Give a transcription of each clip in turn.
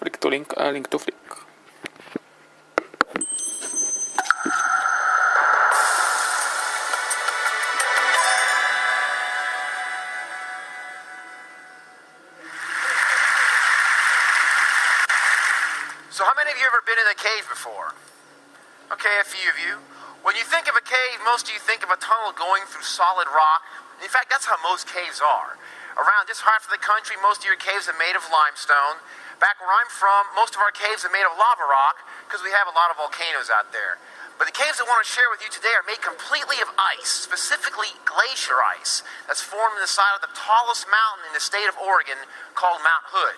Flick to link, link to flick. So how many of you ever been in a cave before? Okay, a few of you. When you think of a cave, most of you think of a tunnel going through solid rock. In fact, that's how most caves are. Around this half of the country, most of your caves are made of limestone. Back where I'm from, most of our caves are made of lava rock because we have a lot of volcanoes out there. But the caves I want to share with you today are made completely of ice, specifically glacier ice, that's formed in the side of the tallest mountain in the state of Oregon called Mount Hood.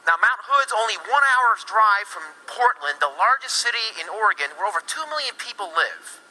Now, Mount Hood's only 1 hour's drive from Portland, the largest city in Oregon, where over 2 million people live.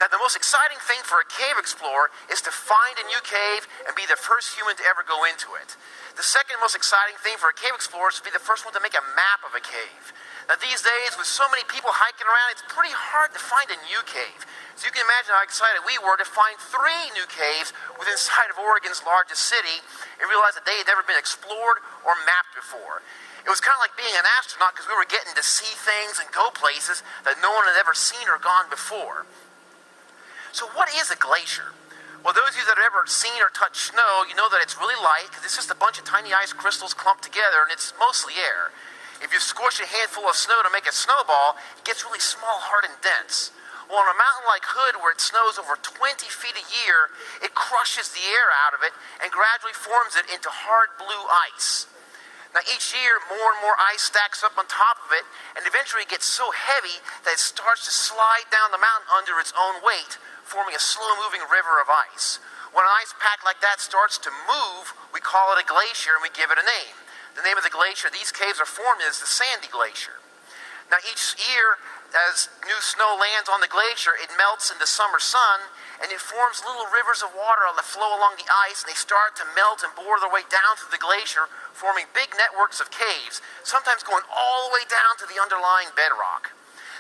Now, the most exciting thing for a cave explorer is to find a new cave and be the first human to ever go into it. The second most exciting thing for a cave explorer is to be the first one to make a map of a cave. Now, these days, with so many people hiking around, it's pretty hard to find a new cave. So you can imagine how excited we were to find 3 new caves within sight of Oregon's largest city and realize that they had never been explored or mapped before. It was kind of like being an astronaut because we were getting to see things and go places that no one had ever seen or gone before. So what is a glacier? Well, those of you that have ever seen or touched snow, you know that it's really light because it's just a bunch of tiny ice crystals clumped together and it's mostly air. If you squish a handful of snow to make a snowball, it gets really small, hard, and dense. Well, on a mountain like Hood, where it snows over 20 feet a year, it crushes the air out of it and gradually forms it into hard blue ice. Now, each year, more and more ice stacks up on top of it, and eventually it gets so heavy that it starts to slide down the mountain under its own weight, forming a slow-moving river of ice. When an ice pack like that starts to move, we call it a glacier and we give it a name. The name of the glacier these caves are formed in is the Sandy Glacier. Now, each year, as new snow lands on the glacier, it melts in the summer sun, and it forms little rivers of water that flow along the ice, and they start to melt and bore their way down through the glacier, forming big networks of caves, sometimes going all the way down to the underlying bedrock.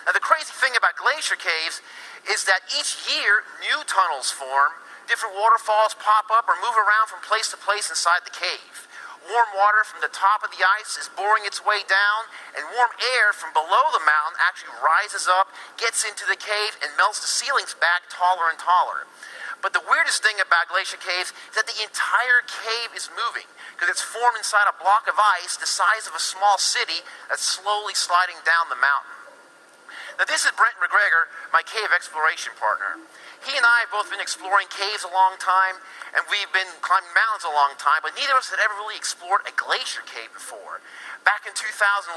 Now, the crazy thing about glacier caves is that each year, new tunnels form, different waterfalls pop up or move around from place to place inside the cave. Warm water from the top of the ice is boring its way down, and warm air from below the mountain actually rises up, gets into the cave, and melts the ceilings back taller and taller. But the weirdest thing about glacier caves is that the entire cave is moving, because it's formed inside a block of ice the size of a small city that's slowly sliding down the mountain. Now, this is Brent McGregor, my cave exploration partner. He and I have both been exploring caves a long time, and we've been climbing mountains a long time, but neither of us had ever really explored a glacier cave before. Back in 2011,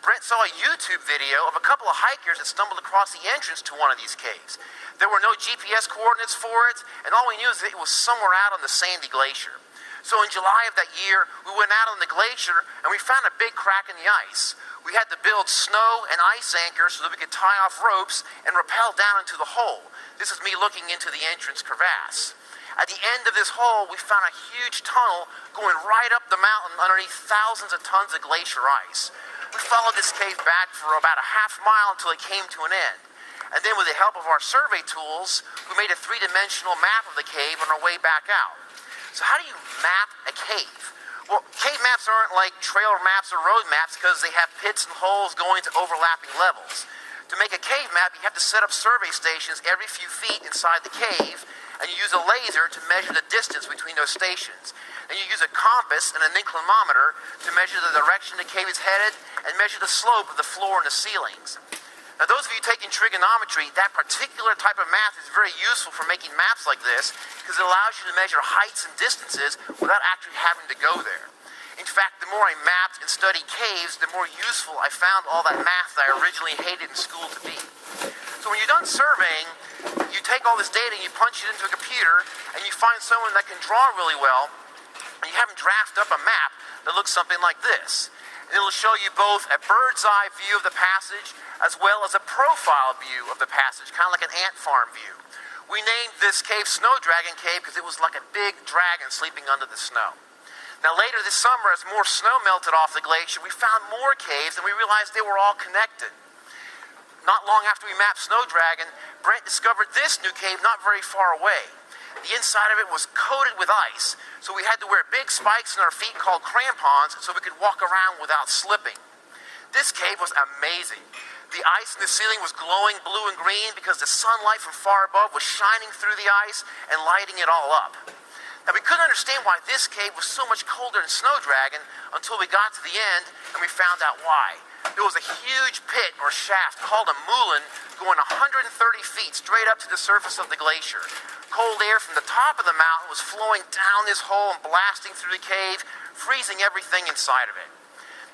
Brent saw a YouTube video of a couple of hikers that stumbled across the entrance to one of these caves. There were no GPS coordinates for it, and all we knew is that it was somewhere out on the Sandy Glacier. So in July of that year, we went out on the glacier, and we found a big crack in the ice. We had to build snow and ice anchors so that we could tie off ropes and rappel down into the hole. This is me looking into the entrance crevasse. At the end of this hole, we found a huge tunnel going right up the mountain underneath thousands of tons of glacier ice. We followed this cave back for about a half mile until it came to an end. And then with the help of our survey tools, we made a 3-dimensional map of the cave on our way back out. So how do you map a cave? Well, cave maps aren't like trail maps or road maps because they have pits and holes going to overlapping levels. To make a cave map, you have to set up survey stations every few feet inside the cave, and you use a laser to measure the distance between those stations. And you use a compass and an inclinometer to measure the direction the cave is headed and measure the slope of the floor and the ceilings. Now, those of you taking trigonometry, that particular type of math is very useful for making maps like this because it allows you to measure heights and distances without actually having to go there. In fact, the more I mapped and studied caves, the more useful I found all that math that I originally hated in school to be. So when you're done surveying, you take all this data and you punch it into a computer and you find someone that can draw really well, and you have them draft up a map that looks something like this. And it'll show you both a bird's eye view of the passage as well as a profile view of the passage, kind of like an ant farm view. We named this cave Snow Dragon Cave because it was like a big dragon sleeping under the snow. Now later this summer, as more snow melted off the glacier, we found more caves and we realized they were all connected. Not long after we mapped Snow Dragon, Brent discovered this new cave not very far away. The inside of it was coated with ice, so we had to wear big spikes in our feet called crampons so we could walk around without slipping. This cave was amazing. The ice in the ceiling was glowing blue and green because the sunlight from far above was shining through the ice and lighting it all up. Now, we couldn't understand why this cave was so much colder than Snow Dragon until we got to the end and we found out why. There was a huge pit or shaft called a moulin going 130 feet straight up to the surface of the glacier. Cold air from the top of the mountain was flowing down this hole and blasting through the cave, freezing everything inside of it.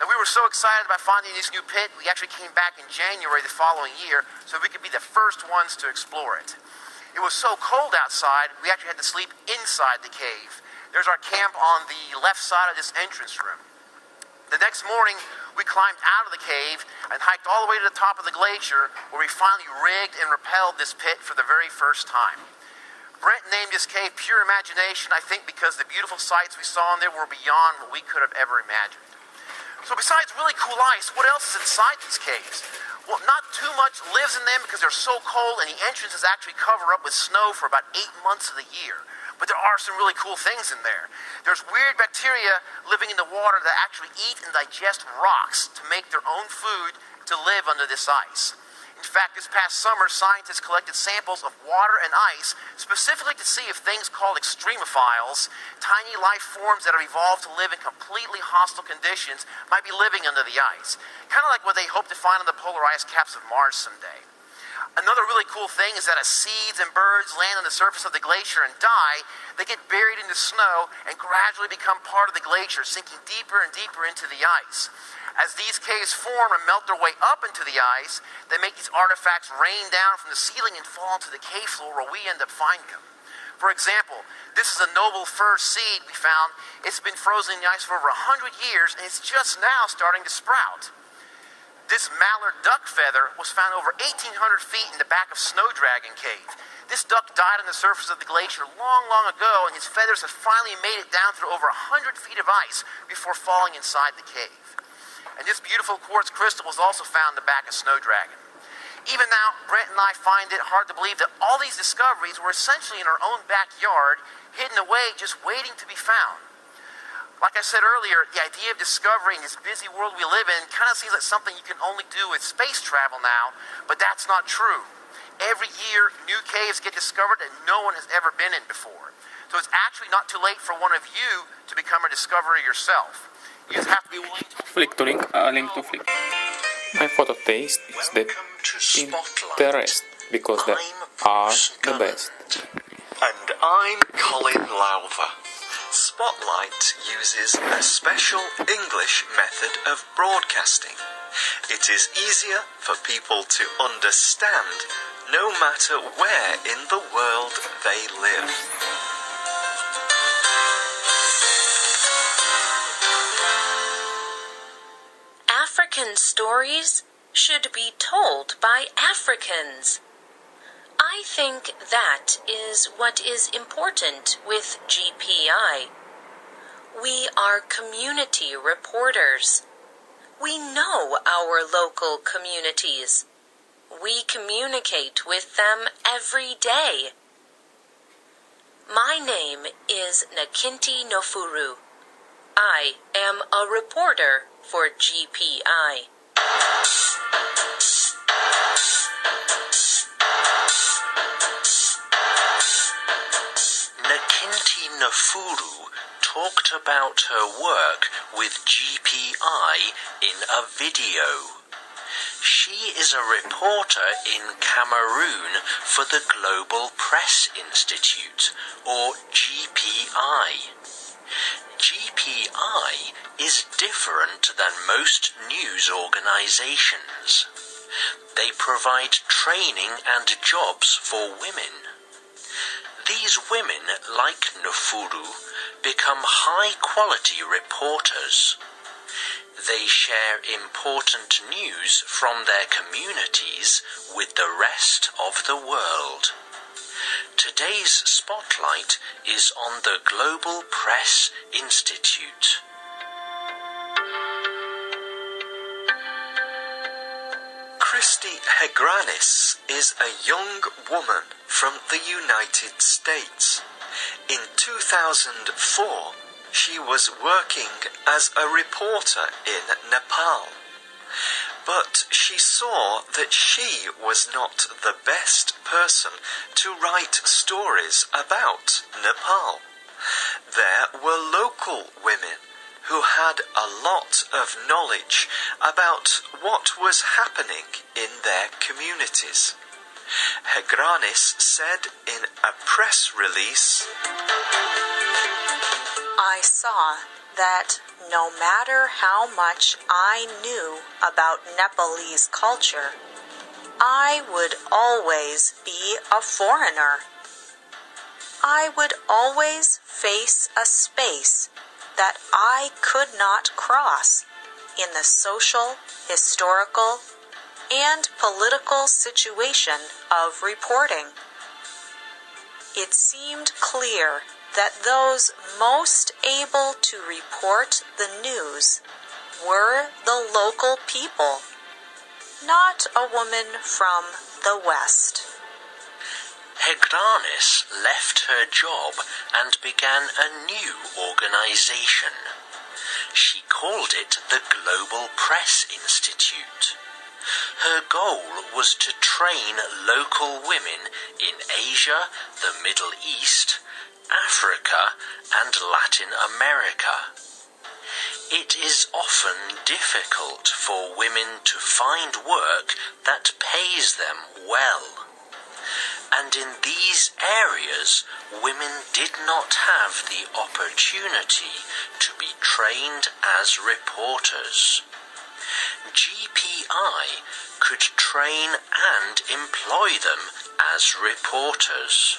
Now, we were so excited about finding this new pit, we actually came back in January the following year so we could be the first ones to explore it. It was so cold outside, we actually had to sleep inside the cave. There's our camp on the left side of this entrance room. The next morning, we climbed out of the cave and hiked all the way to the top of the glacier where we finally rigged and rappelled this pit for the very first time. Brent named this cave Pure Imagination, I think because the beautiful sights we saw in there were beyond what we could have ever imagined. So besides really cool ice, what else is inside these caves? Well, not too much lives in them because they're so cold and the entrances actually cover up with snow for about 8 months of the year. But there are some really cool things in there. There's weird bacteria living in the water that actually eat and digest rocks to make their own food to live under this ice. In fact, this past summer, scientists collected samples of water and ice specifically to see if things called extremophiles, tiny life forms that have evolved to live in completely hostile conditions, might be living under the ice. Kind of like what they hope to find on the polar ice caps of Mars someday. Another really cool thing is that as seeds and birds land on the surface of the glacier and die, they get buried in the snow and gradually become part of the glacier, sinking deeper and deeper into the ice. As these caves form and melt their way up into the ice, they make these artifacts rain down from the ceiling and fall into the cave floor where we end up finding them. For example, this is a noble fir seed we found. It's been frozen in the ice for over 100 years and it's just now starting to sprout. This mallard duck feather was found over 1,800 feet in the back of Snow Dragon Cave. This duck died on the surface of the glacier long, long ago, and his feathers have finally made it down through over 100 feet of ice before falling inside the cave. And this beautiful quartz crystal was also found in the back of Snow Dragon. Even now, Brent and I find it hard to believe that all these discoveries were essentially in our own backyard, hidden away, just waiting to be found. Like I said earlier, the idea of discovering this busy world we live in kind of seems like something you can only do with space travel now, but that's not true. Every year, new caves get discovered that no one has ever been in before. So it's actually not too late for one of you to become a discoverer yourself. You just have to be willing to Flick to link, link to flick. My photo taste is the interest because they are the best. And I'm Colin Lowther. Spotlight uses a special English method of broadcasting. It is easier for people to understand no matter where in the world they live. African stories should be told by Africans. I think that is what is important with GPI. We are community reporters. We know our local communities. We communicate with them every day. My name is Nakinti Nofuru. I am a reporter for GPI. Nakinti Nofuru talked about her work with GPI in a video. She is a reporter in Cameroon for the Global Press Institute, or GPI. GPI is different than most news organizations. They provide training and jobs for women. These women, like Nofuru, become high-quality reporters. They share important news from their communities with the rest of the world. Today's spotlight is on the Global Press Institute. Christy Hegranis is a young woman from the United States. In 2004, she was working as a reporter in Nepal. But she saw that she was not the best person to write stories about Nepal. There were local women who had a lot of knowledge about what was happening in their communities. Hegranis said in a press release, I saw that no matter how much I knew about Nepalese culture, I would always be a foreigner. I would always face a space that I could not cross in the social, historical, and political situation of reporting. It seemed clear that those most able to report the news were the local people, not a woman from the West. Hegranis left her job and began a new organization. She called it the Global Press Institute. Her goal was to train local women in Asia, the Middle East, Africa, and Latin America. It is often difficult for women to find work that pays them well. And in these areas, women did not have the opportunity to be trained as reporters. GPI could train and employ them as reporters.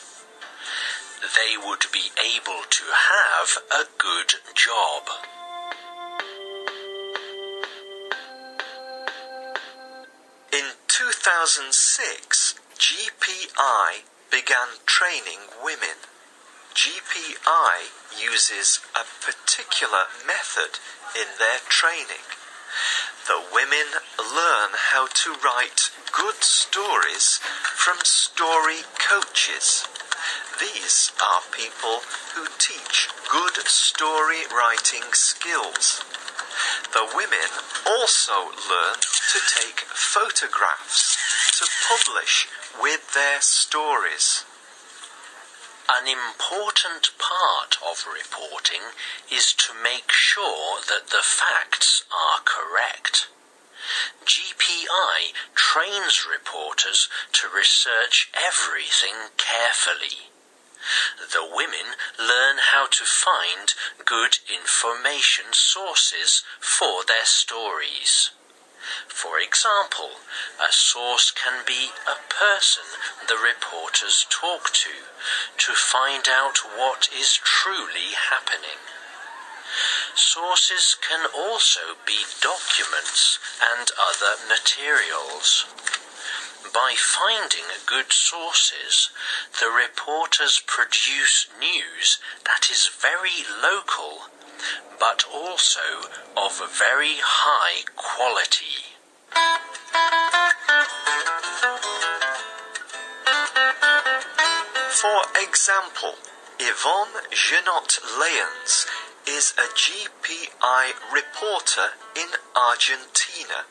They would be able to have a good job. In 2006, GPI began training women. GPI uses a particular method in their training. The women learn how to write good stories from story coaches. These are people who teach good story writing skills. The women also learn to take photographs to publish with their stories. An important part of reporting is to make sure that the facts are correct. GPI trains reporters to research everything carefully. The women learn how to find good information sources for their stories. For example, a source can be a person the reporters talk to find out what is truly happening. Sources can also be documents and other materials. By finding good sources, the reporters produce news that is very local, but also of very high quality. For example, Yvonne Genot-Lyons is a GPI reporter in Argentina.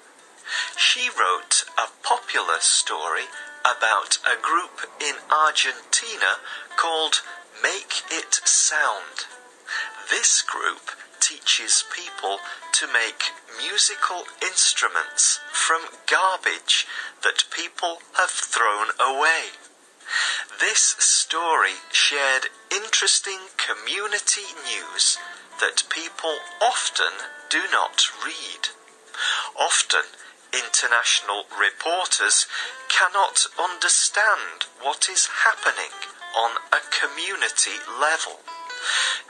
She wrote a popular story about a group in Argentina called Make It Sound. This group teaches people to make musical instruments from garbage that people have thrown away. This story shared interesting community news that people often do not read. Often, international reporters cannot understand what is happening on a community level.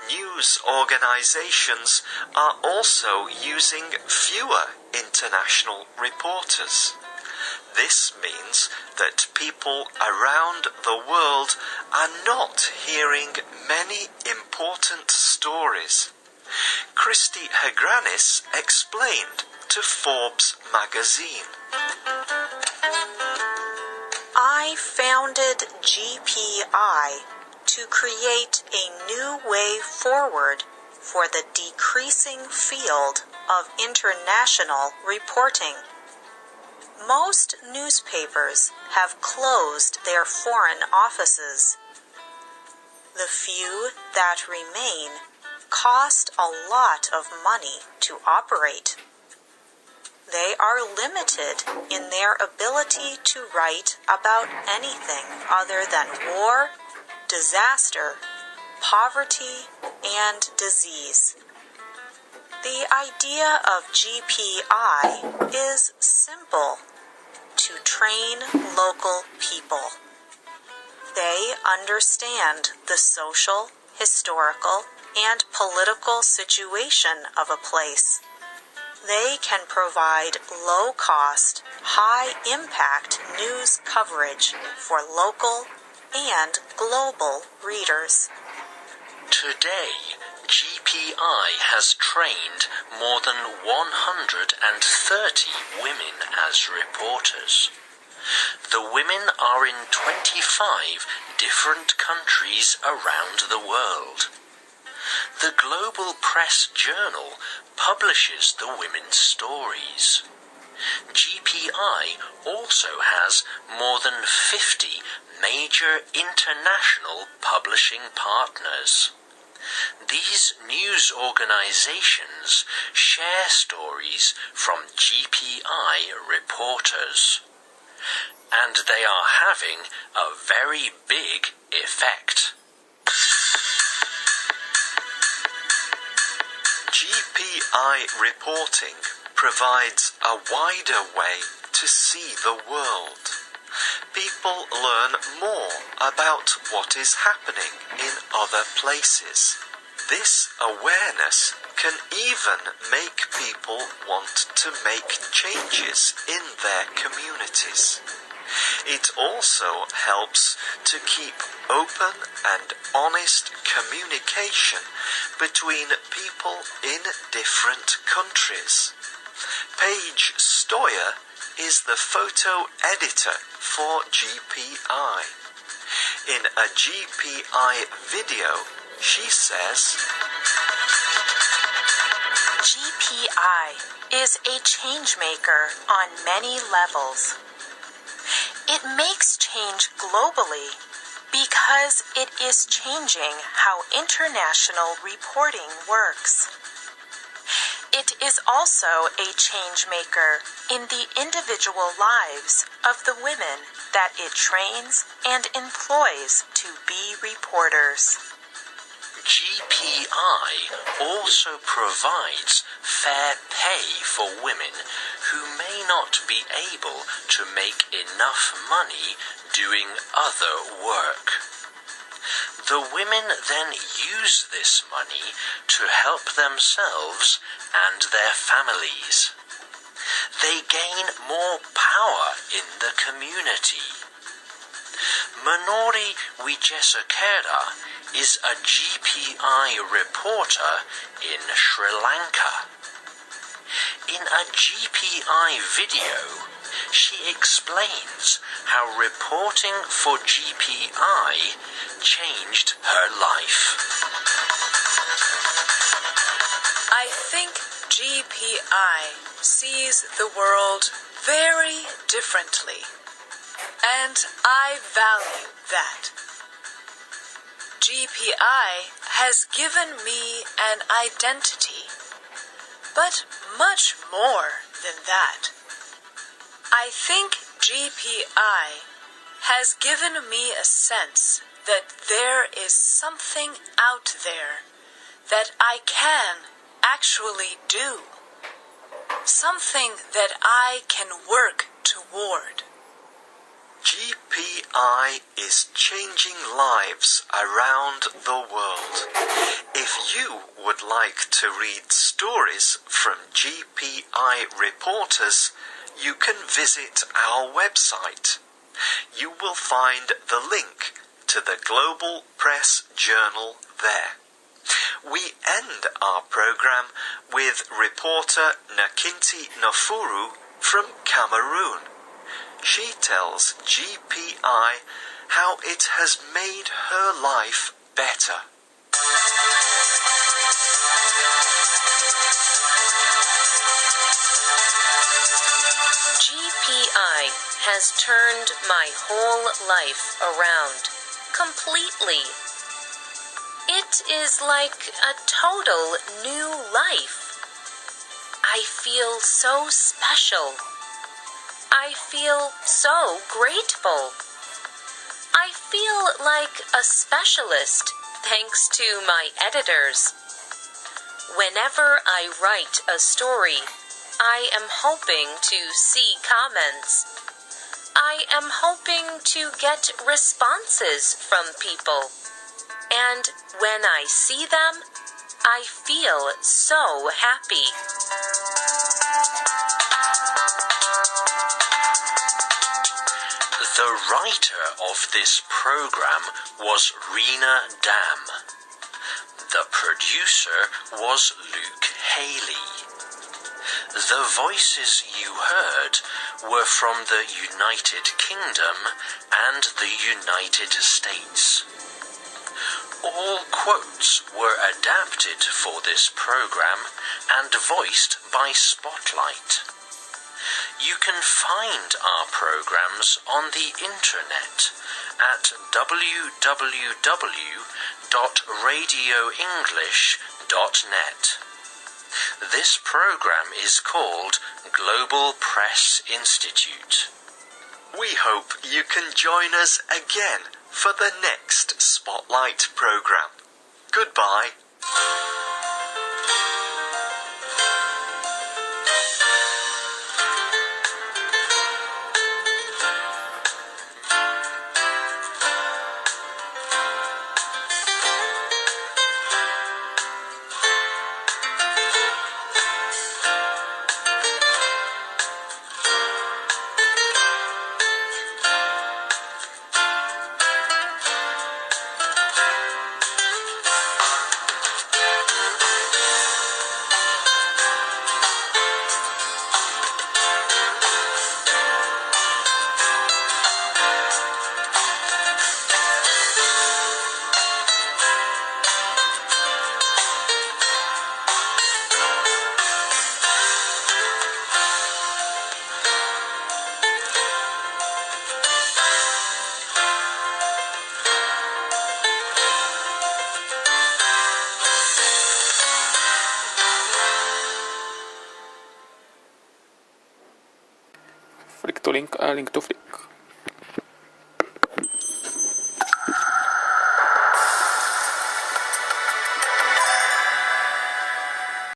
News organizations are also using fewer international reporters. This means that people around the world are not hearing many important stories. Christy Hegranis explained to Forbes magazine. I founded GPI to create a new way forward for the decreasing field of international reporting. Most newspapers have closed their foreign offices. The few that remain cost a lot of money to operate. They are limited in their ability to write about anything other than war, disaster, poverty, and disease. The idea of GPI is simple: to train local people. They understand the social, historical, and political situation of a place. They can provide low-cost, high-impact news coverage for local and global readers. Today, GPI has trained more than 130 women as reporters. The women are in 25 different countries around the world. The Global Press Journal publishes the women's stories. GPI also has more than 50 major international publishing partners. These news organizations share stories from GPI reporters. And they are having a very big effect. GPI reporting provides a wider way to see the world. People learn more about what is happening in other places. This awareness can even make people want to make changes in their communities. It also helps to keep open and honest communication between people in different countries. Paige Stoyer is the photo editor for GPI. In a GPI video, she says, GPI is a change maker on many levels. It makes change globally because it is changing how international reporting works. It is also a change maker in the individual lives of the women that it trains and employs to be reporters. GPI also provides fair pay for women who may not be able to make enough money doing other work. The women then use this money to help themselves and their families. They gain more power in the community. Manori Wijesakera is a GPI reporter in Sri Lanka. In a GPI video, she explains how reporting for GPI changed her life. I think GPI sees the world very differently, and I value that. GPI has given me an identity, but much more than that. I think GPI has given me a sense that there is something out there that I can actually do, something that I can work toward. GPI is changing lives around the world. If you would like to read stories from GPI reporters, you can visit our website. You will find the link to the Global Press Journal there. We end our program with reporter Nakinti Nafuru from Cameroon. She tells GPI how it has made her life better. GPI has turned my whole life around completely. It is like a total new life. I feel so special. I feel so grateful. I feel like a specialist thanks to my editors. Whenever I write a story, I am hoping to see comments. I am hoping to get responses from people. And when I see them, I feel so happy. The writer of this program was Rena Dam. The producer was Luke Haley. The voices you heard were from the United Kingdom and the United States. All quotes were adapted for this program and voiced by Spotlight. You can find our programs on the internet at www.radioenglish.net. This program is called Global Press Institute. We hope you can join us again for the next Spotlight program. Goodbye. Flick to link to flick.